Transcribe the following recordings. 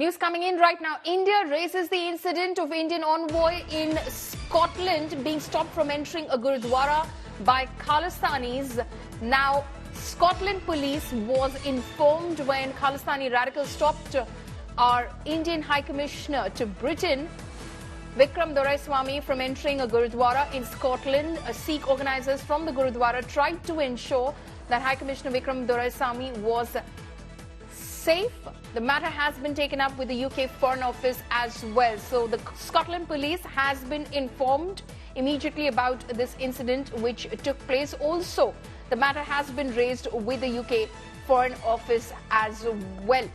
News coming in right now. India raises the incident of Indian envoy in Scotland being stopped from entering a Gurudwara by Khalistanis. Now, Scotland police was informed when Khalistani radicals stopped our Indian High Commissioner to Britain, Vikram Doraiswami, from entering a Gurudwara in Scotland. Sikh organizers from the Gurudwara tried to ensure that High Commissioner Vikram Doraiswami was safe. The matter has been taken up with the UK Foreign Office as well. So the Scotland police has been informed immediately about this incident which took place. Also, the matter has been raised with the UK Foreign Office as well.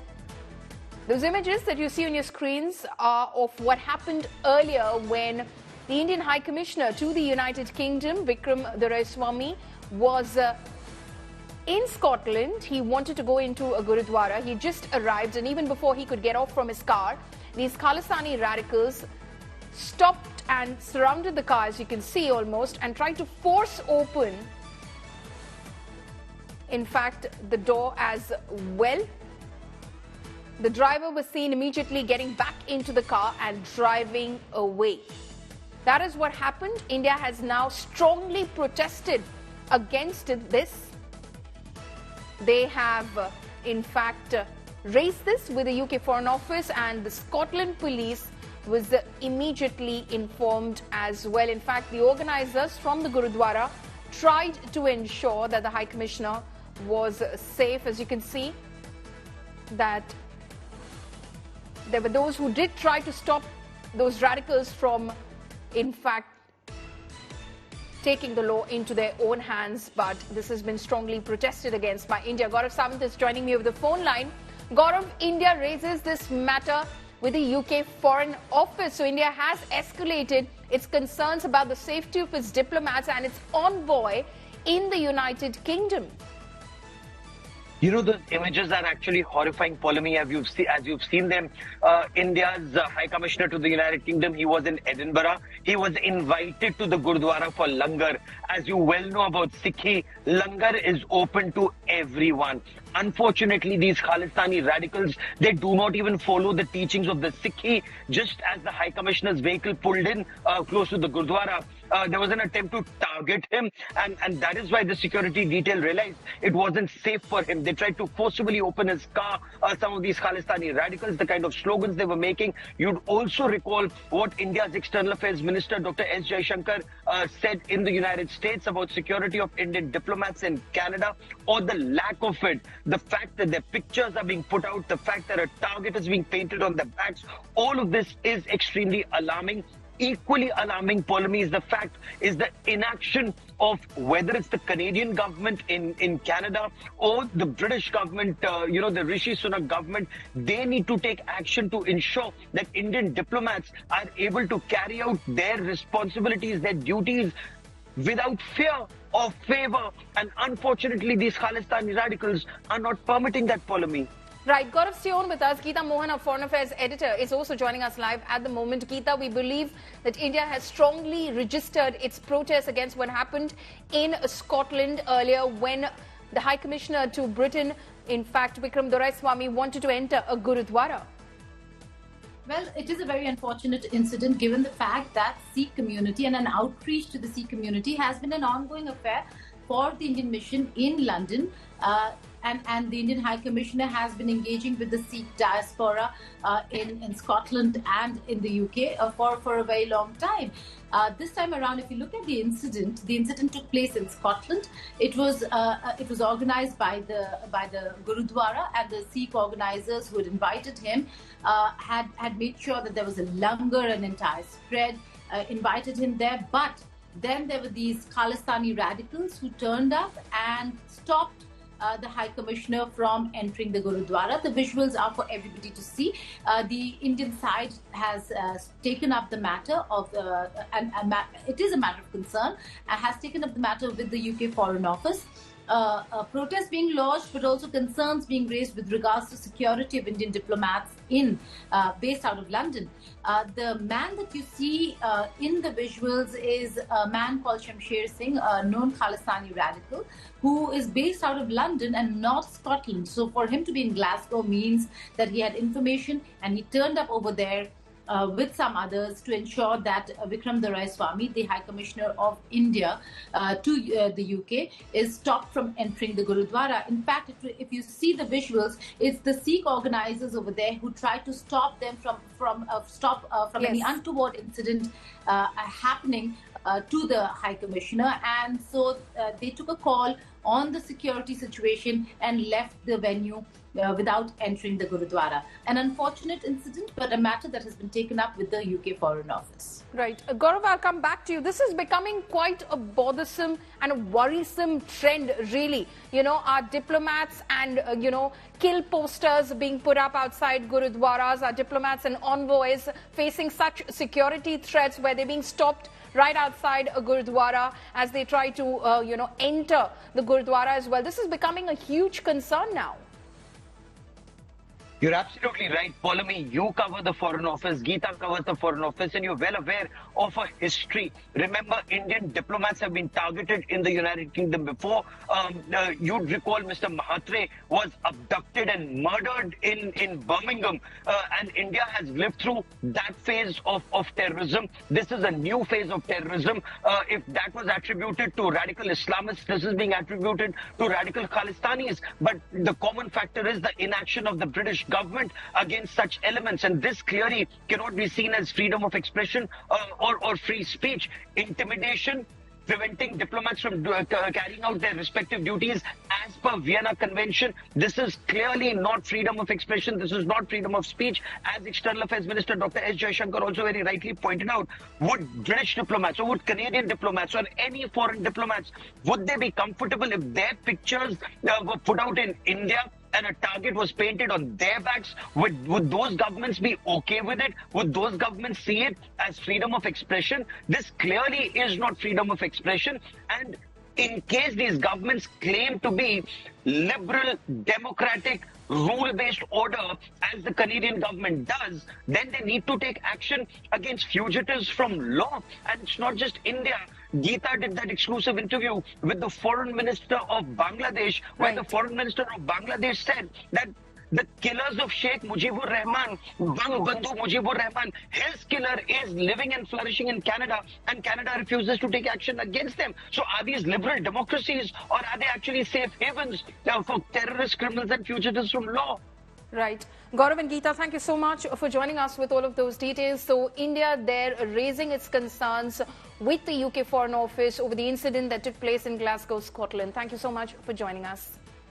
Those images that you see on your screens are of what happened earlier when the Indian High Commissioner to the United Kingdom, Vikram Doraiswami, was in Scotland. He wanted to go into a Gurudwara. He just arrived, and even before he could get off from his car, these Khalistani radicals stopped and surrounded the car, as you can see almost, and tried to force open, in fact, the door as well. The driver was seen immediately getting back into the car and driving away. That is what happened. India has now strongly protested against this. They have, in fact, raised this with the UK Foreign Office, and the Scotland police was immediately informed as well. In fact, the organizers from the Gurudwara tried to ensure that the High Commissioner was safe. As you can see, that there were those who did try to stop those radicals from, in fact, taking the law into their own hands, but this has been strongly protested against by India. Gaurav Sawant is joining me over the phone line. Gaurav, India raises this matter with the UK Foreign Office. So India has escalated its concerns about the safety of its diplomats and its envoy in the United Kingdom. You know, the images are actually horrifying, Polemy, as you've seen them. India's High Commissioner to the United Kingdom, he was in Edinburgh. He was invited to the Gurudwara for langar. As you well know about Sikhi, langar is open to everyone. Unfortunately, these Khalistani radicals, they do not even follow the teachings of the Sikhi. Just as the High Commissioner's vehicle pulled in close to the Gurudwara, there was an attempt to target him, and that is why the security detail realized it wasn't safe for him. They tried to forcibly open his car. Some of these Khalistani radicals, the kind of slogans they were making. You'd also recall what India's External Affairs Minister, Dr. S. Jaishankar, said in the United States about security of Indian diplomats in Canada, or the lack of it. The fact that their pictures are being put out, the fact that a target is being painted on their backs, all of this is extremely alarming. Equally alarming, Polemy, is the fact is the inaction of whether it's the Canadian government in Canada or the British government, the Rishi Sunak government. They need to take action to ensure that Indian diplomats are able to carry out their responsibilities, their duties, without fear or favor. And unfortunately, these Khalistani radicals are not permitting that, Polemy. Right, Gaurav, stay on with us. Geeta Mohan, our Foreign Affairs editor, is also joining us live at the moment. Geeta, we believe that India has strongly registered its protest against what happened in Scotland earlier when the High Commissioner to Britain, in fact, Vikram Doraiswami, wanted to enter a Gurudwara. Well, it is a very unfortunate incident given the fact that Sikh community and an outreach to the Sikh community has been an ongoing affair for the Indian mission in London. And the Indian High Commissioner has been engaging with the Sikh diaspora in Scotland and in the UK for a very long time. This time around, if you look at the incident took place in Scotland. It was organized by the Gurudwara, and the Sikh organizers who had invited him had made sure that there was a langar, an entire spread, invited him there. But then there were these Khalistani radicals who turned up and stopped the High Commissioner from entering the Gurudwara. The visuals are for everybody to see. The Indian side has taken up the matter of, it is a matter of concern, has taken up the matter with the UK Foreign Office. protests being lodged, but also concerns being raised with regards to security of Indian diplomats based out of London. The man that you see in the visuals is a man called Shamsher Singh, a known Khalistani radical, who is based out of London and not Scotland. So for him to be in Glasgow means that he had information and he turned up over there with some others to ensure that Vikram Doraiswami, the High Commissioner of India to the UK, is stopped from entering the Gurudwara. In fact, if you see the visuals, it's the Sikh organizers over there who tried to stop them from any untoward incident happening to the High Commissioner. And so they took a call on the security situation and left the venue without entering the Gurudwara. An unfortunate incident, but a matter that has been taken up with the UK Foreign Office. Right. Gaurav, I'll come back to you. This is becoming quite a bothersome and a worrisome trend, really. You know, our diplomats and, kill posters being put up outside Gurudwaras, our diplomats and envoys facing such security threats where they're being stopped right outside a Gurudwara as they try to, enter the Gurudwara as well. This is becoming a huge concern now. You're absolutely right, Polami. You cover the Foreign Office, Geeta covers the Foreign Office, and you're well aware of a history. Remember, Indian diplomats have been targeted in the United Kingdom before. You'd recall Mr. Mahatre was abducted and murdered in Birmingham, and India has lived through that phase of terrorism. This is a new phase of terrorism. If that was attributed to radical Islamists, this is being attributed to radical Khalistanis. But the common factor is the inaction of the British government against such elements, and this clearly cannot be seen as freedom of expression or free speech. Intimidation, preventing diplomats from carrying out their respective duties as per Vienna Convention. This is clearly not freedom of expression. This is not freedom of speech. As External Affairs Minister Dr. S. Jaishankar also very rightly pointed out, would British diplomats or would Canadian diplomats or any foreign diplomats, would they be comfortable if their pictures were put out in India and a target was painted on their backs? Would those governments be okay with it? Would those governments see it as freedom of expression? This clearly is not freedom of expression. And in case these governments claim to be liberal, democratic, rule-based order, as the Canadian government does, then they need to take action against fugitives from law. And it's not just India. Geeta did that exclusive interview with the foreign minister of Bangladesh, where the foreign minister of Bangladesh said that the killers of Sheikh Mujibur Rahman, Bang Bandhu Mujibur Rahman, his killer is living and flourishing in Canada, and Canada refuses to take action against them. So are these liberal democracies, or are they actually safe havens for terrorist criminals and fugitives from law? Right. Gaurav and Geeta, thank you so much for joining us with all of those details. So India there raising its concerns with the UK Foreign Office over the incident that took place in Glasgow, Scotland. Thank you so much for joining us.